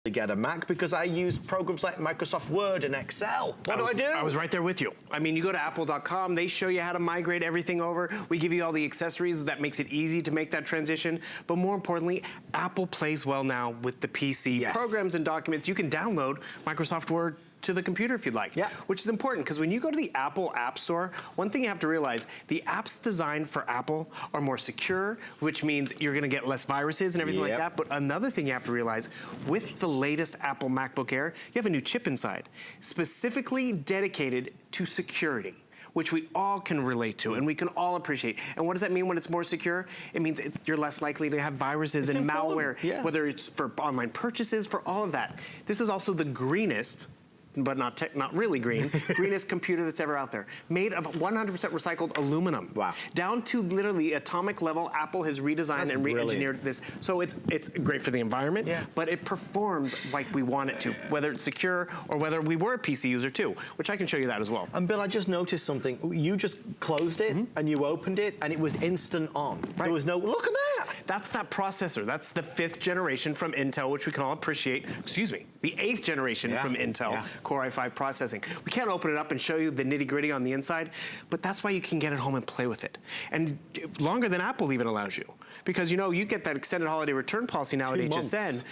get a Mac because I use programs like Microsoft Word and Excel. What do I do? I was right there with you. I mean, you go to apple.com, they show you how to migrate everything over. We give you all the accessories that makes it easy to make that transition. But more importantly, Apple plays well now with the PC. Yes. Programs and documents. You can download Microsoft Word to the computer if you'd like, which is important because when you go to the Apple App Store, one thing you have to realize, the apps designed for Apple are more secure, which means you're gonna get less viruses and everything like that. But another thing you have to realize, with the latest Apple MacBook Air, you have a new chip inside, specifically dedicated to security, which we all can relate to and we can all appreciate. And what does that mean when it's more secure? It means you're less likely to have viruses and malware, whether it's for online purchases, for all of that. This is also the greenest, but not really green, greenest computer that's ever out there. Made of 100% recycled aluminum. Wow. Down to literally atomic level, Apple has redesigned and re-engineered this. So it's great for the environment, but it performs like we want it to, whether it's secure or whether we were a PC user too, which I can show you that as well. And Bill, I just noticed something. You just closed it and you opened it and it was instant on. There was no, look at that. That's that processor. That's the 5th generation from Intel, which we can all appreciate. Excuse me, the 8th generation from Intel. Core i5 processing. We can't open it up and show you the nitty gritty on the inside, but that's why you can get it home and play with it. And longer than Apple even allows you. Because you know, you get that extended holiday return policy now at HSN.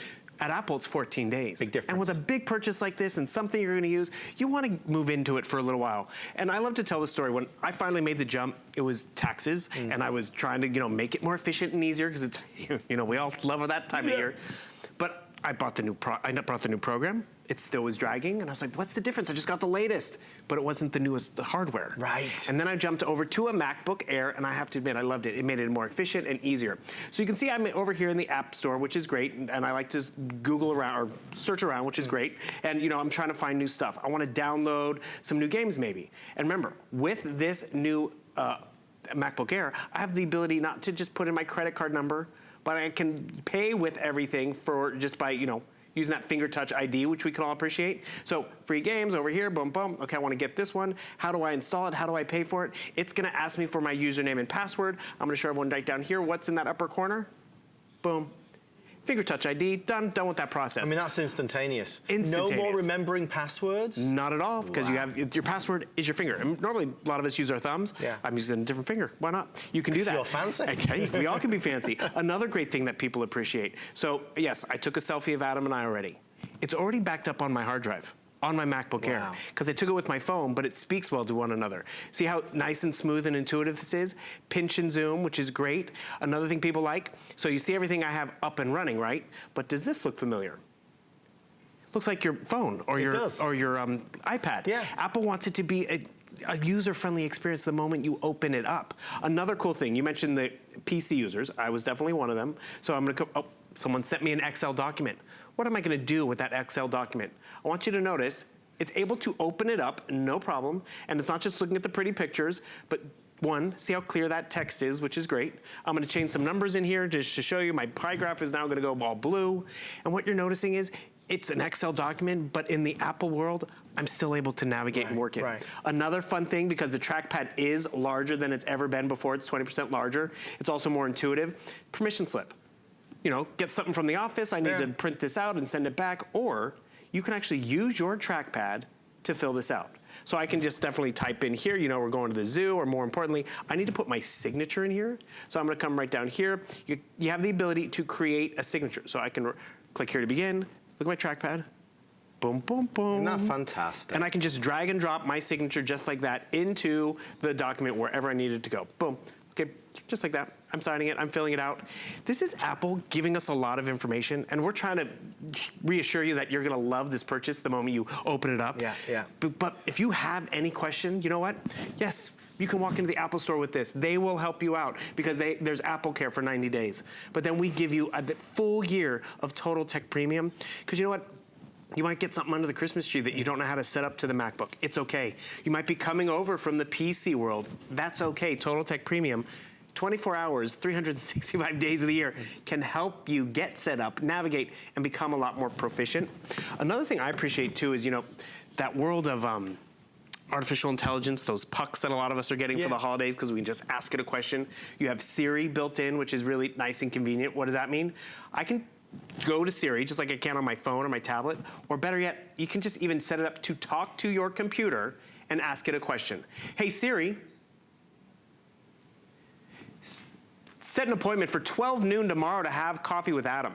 At Apple, it's 14 days. Big difference. And with a big purchase like this and something you're gonna use, you wanna move into it for a little while. And I love to tell the story. When I finally made the jump, it was taxes, and I was trying to, you know, make it more efficient and easier, because it's, you know, we all love that time of year. But I bought the new program. It still was dragging, and I was like, what's the difference? I just got the latest, but it wasn't the newest hardware. Right. And then I jumped over to a MacBook Air, and I have to admit, I loved it. It made it more efficient and easier. So you can see I'm over here in the App Store, which is great, and I like to Google around, or search around, which is great. And you know, I'm trying to find new stuff. I wanna download some new games maybe. And remember, with this new MacBook Air, I have the ability not to just put in my credit card number, but I can pay with everything for just by, you know, using that finger touch ID, which we can all appreciate. So free games over here, boom, boom. Okay, I wanna get this one. How do I install it? How do I pay for it? It's gonna ask me for my username and password. I'm gonna show everyone right down here what's in that upper corner. Boom. Finger touch ID, done with that process. I mean, that's instantaneous. Instantaneous. No more remembering passwords? Not at all, because you have, your password is your finger. And normally, a lot of us use our thumbs. I'm using a different finger. Why not? You can do that. You're fancy. Okay, we all can be fancy. Another great thing that people appreciate. So, yes, I took a selfie of Adam and I already. It's already backed up on my hard drive, on my MacBook Air, because I took it with my phone, but it speaks well to one another. See how nice and smooth and intuitive this is? Pinch and zoom, which is great. Another thing people like, so you see everything I have up and running, right? But does this look familiar? Looks like your phone or your iPad. Apple wants it to be a user-friendly experience the moment you open it up. Another cool thing, you mentioned the PC users. I was definitely one of them. So I'm gonna oh, someone sent me an Excel document. What am I gonna do with that Excel document? I want you to notice, it's able to open it up, no problem, and it's not just looking at the pretty pictures, but one, see how clear that text is, which is great. I'm gonna change some numbers in here just to show you. My pie graph is now gonna go all blue, and what you're noticing is, it's an Excel document, but in the Apple world, I'm still able to navigate and work it. Another fun thing, because the trackpad is larger than it's ever been before, it's 20% larger, it's also more intuitive, permission slip. You know, get something from the office, I need to print this out and send it back, or you can actually use your trackpad to fill this out. So I can just definitely type in here, you know, we're going to the zoo, or more importantly, I need to put my signature in here. So I'm gonna come right down here. You have the ability to create a signature. So I can click here to begin, look at my trackpad, boom, boom, boom. Isn't that fantastic? And I can just drag and drop my signature just like that into the document wherever I need it to go. Boom, okay, just like that. I'm signing it, I'm filling it out. This is Apple giving us a lot of information, and we're trying to reassure you that you're gonna love this purchase the moment you open it up. But if you have any question, you know what? Yes, you can walk into the Apple store with this. They will help you out because there's Apple Care for 90 days. But then we give you a full year of Total Tech Premium, because you know what? You might get something under the Christmas tree that you don't know how to set up to the MacBook. It's okay. You might be coming over from the PC world. That's okay. Total Tech Premium, 24 hours, 365 days of the year, can help you get set up, navigate, and become a lot more proficient. Another thing I appreciate too is, you know, that world of artificial intelligence, those pucks that a lot of us are getting for the holidays because we can just ask it a question. You have Siri built in, which is really nice and convenient. What does that mean? I can go to Siri, just like I can on my phone or my tablet, or better yet, you can just even set it up to talk to your computer and ask it a question. Hey Siri, set an appointment for 12 noon tomorrow to have coffee with Adam.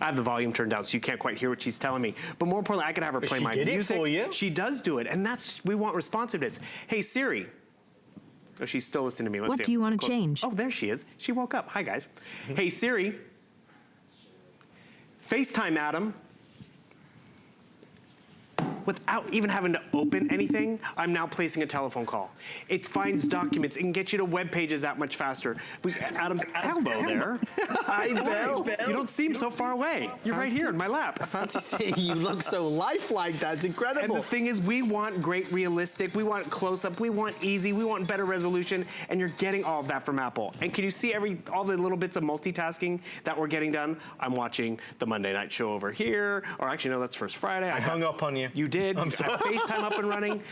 I have the volume turned down, so you can't quite hear what she's telling me. But more importantly, I could have her play my music. She did it for you. She does do it, and we want responsiveness. Hey Siri. Oh, she's still listening to me. Let's see. What do you want to change? Oh, there she is. She woke up. Hi, guys. Hey Siri. FaceTime Adam. Without even having to open anything, I'm now placing a telephone call. It finds documents. It can get you to web pages that much faster. Adam's elbow there. Hi, Bill. You don't seem so far away. You're right here in my lap. I fancy seeing you look so lifelike. That's incredible. And the thing is, we want great realistic, we want close-up, we want easy, we want better resolution, and you're getting all of that from Apple. And can you see all the little bits of multitasking that we're getting done? I'm watching the Monday night show over here, or actually, no, that's First Friday. I hung up on you. You did. I'm sorry. I have FaceTime up and running.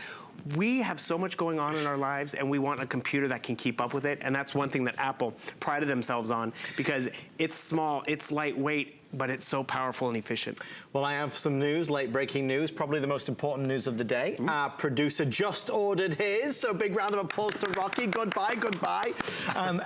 We have so much going on in our lives, and we want a computer that can keep up with it. And that's one thing that Apple prided themselves on, because it's small, it's lightweight, but it's so powerful and efficient. Well, I have some news, late breaking news, probably the most important news of the day. Our producer just ordered his, so big round of applause to Rocky. Goodbye, goodbye.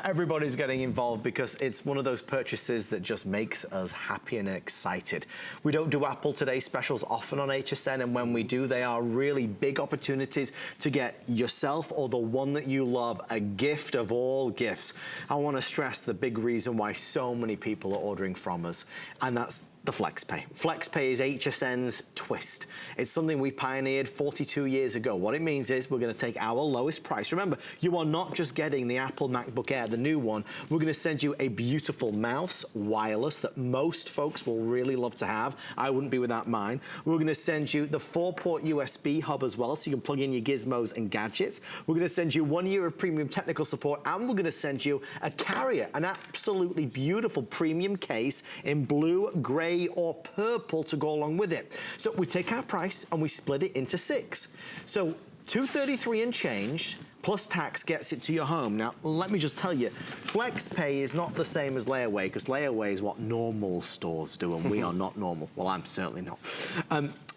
Everybody's getting involved because it's one of those purchases that just makes us happy and excited. We don't do Apple Today specials often on HSN, and when we do, they are really big opportunities to get yourself or the one that you love a gift of all gifts. I want to stress the big reason why so many people are ordering from us, and that's the FlexPay. FlexPay is HSN's twist. It's something we pioneered 42 years ago. What it means is we're going to take our lowest price. Remember, you are not just getting the Apple MacBook Air, the new one. We're going to send you a beautiful mouse, wireless, that most folks will really love to have. I wouldn't be without mine. We're going to send you the 4-port USB hub as well, so you can plug in your gizmos and gadgets. We're going to send you 1 year of premium technical support, and we're going to send you a carrier, an absolutely beautiful premium case in blue, gray, or purple to go along with it. So we take our price and we split it into 6. So $233 and change plus tax gets it to your home. Now, let me just tell you, FlexPay is not the same as layaway, because layaway is what normal stores do, and we are not normal. Well, I'm certainly not.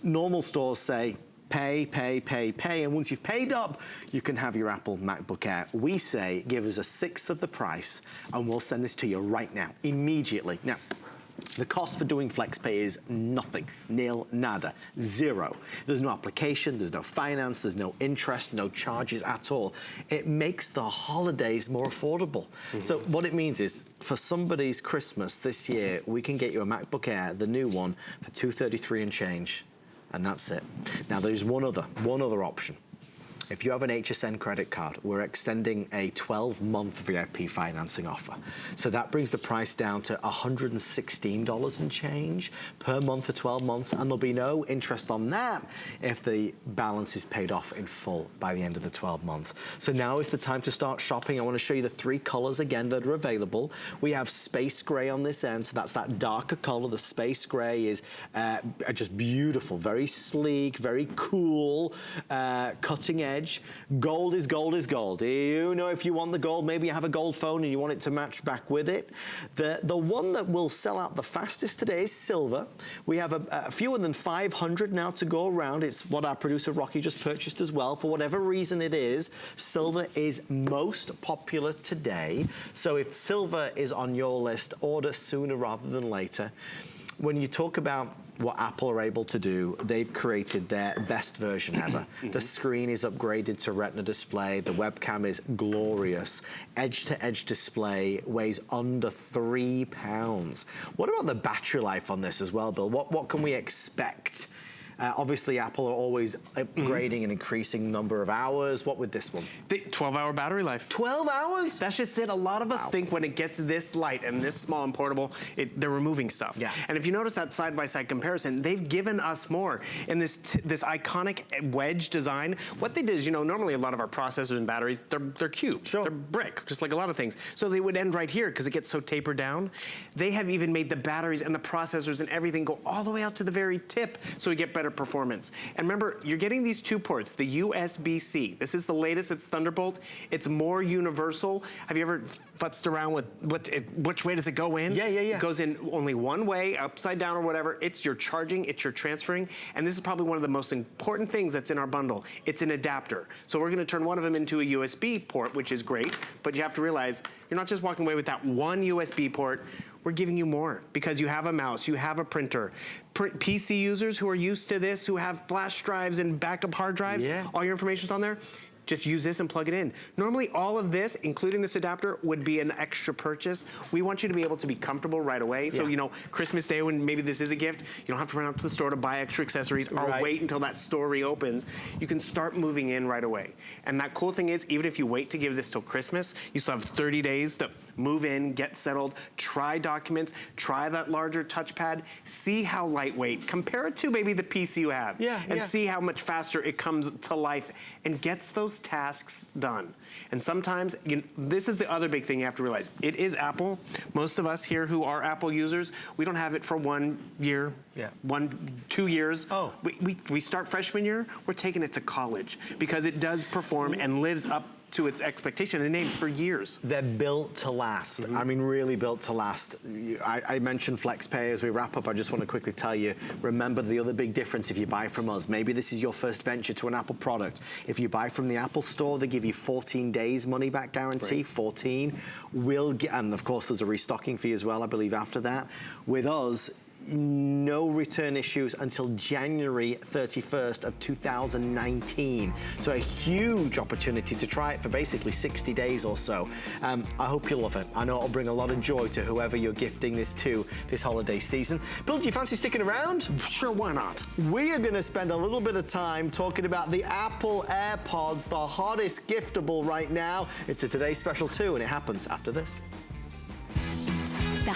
Normal stores say, pay, pay, pay, pay, and once you've paid up, you can have your Apple MacBook Air. We say, give us a 1/6 of the price, and we'll send this to you right now, immediately. Now, the cost for doing FlexPay is nothing, nil, nada, zero. There's no application, there's no finance, there's no interest, no charges at all. It makes the holidays more affordable. So what it means is, for somebody's Christmas this year, we can get you a MacBook Air, the new one, for $233 and change, and that's it. Now there's one other option. If you have an HSN credit card, we're extending a 12-month VIP financing offer. So that brings the price down to $116 and change per month for 12 months, and there'll be no interest on that if the balance is paid off in full by the end of the 12 months. So now is the time to start shopping. I want to show you the 3 colors again that are available. We have space gray on this end, so that's that darker color. The space gray is just beautiful, very sleek, very cool, cutting edge. Gold is gold is gold. You know, if you want the gold, maybe you have a gold phone and you want it to match back with it. The one that will sell out the fastest today is silver. We have a fewer than 500 now to go around. It's what our producer Rocky just purchased as well. For whatever reason it is, silver is most popular today. So if silver is on your list, order sooner rather than later. When you talk about what Apple are able to do, they've created their best version ever. The screen is upgraded to Retina display. The webcam is glorious. Edge-to-edge display weighs under 3 pounds. What about the battery life on this as well, Bill? What can we expect? Obviously, Apple are always upgrading an increasing number of hours. What with this one? The 12-hour battery life. 12 hours? That's just it. A lot of us think when it gets this light and this small and portable, they're removing stuff. Yeah. And if you notice that side-by-side comparison, they've given us more. In this iconic wedge design, what they did is, you know, normally a lot of our processors and batteries, they're cubes. Sure. They're brick, just like a lot of things. So they would end right here because it gets so tapered down. They have even made the batteries and the processors and everything go all the way out to the very tip so we get better better performance. And remember, you're getting these 2 ports, the USB-C. This is the latest, it's Thunderbolt. It's more universal. Have you ever futzed around with which way does it go in? Yeah. It goes in only one way, upside down or whatever. It's your charging, it's your transferring. And this is probably one of the most important things that's in our bundle. It's an adapter. So we're gonna turn one of them into a USB port, which is great, but you have to realize you're not just walking away with that one USB port. We're giving you more because you have a mouse, you have a printer. PC users who are used to this, who have flash drives and backup hard drives, all your information's on there. Just use this and plug it in. Normally, all of this, including this adapter, would be an extra purchase. We want you to be able to be comfortable right away. So, you know, Christmas Day, when maybe this is a gift, you don't have to run out to the store to buy extra accessories or wait until that store reopens. You can start moving in right away. And that cool thing is, even if you wait to give this till Christmas, you still have 30 days to move in, get settled, try documents, try that larger touchpad, see how lightweight, compare it to maybe the PC you have, and see how much faster it comes to life and gets those tasks done. And sometimes, this is the other big thing you have to realize. It is Apple. Most of us here who are Apple users, we don't have it for 1 year, 2 years. We start freshman year, we're taking it to college because it does perform and lives up to its expectation and named for years. They're built to last. I mean, really built to last. I mentioned FlexPay as we wrap up. I just want to quickly tell you, remember the other big difference if you buy from us. Maybe this is your first venture to an Apple product. If you buy from the Apple store, they give you 14 days money back guarantee, 14. We'll get, and of course there's a restocking fee as well, I believe, after that. With us, no return issues until January 31st of 2019. So a huge opportunity to try it for basically 60 days or so. I hope you love it. I know it'll bring a lot of joy to whoever you're gifting this to this holiday season. Bill, do you fancy sticking around? Sure, why not? We are going to spend a little bit of time talking about the Apple AirPods, the hottest giftable right now. It's a Today Special too, and it happens after this. The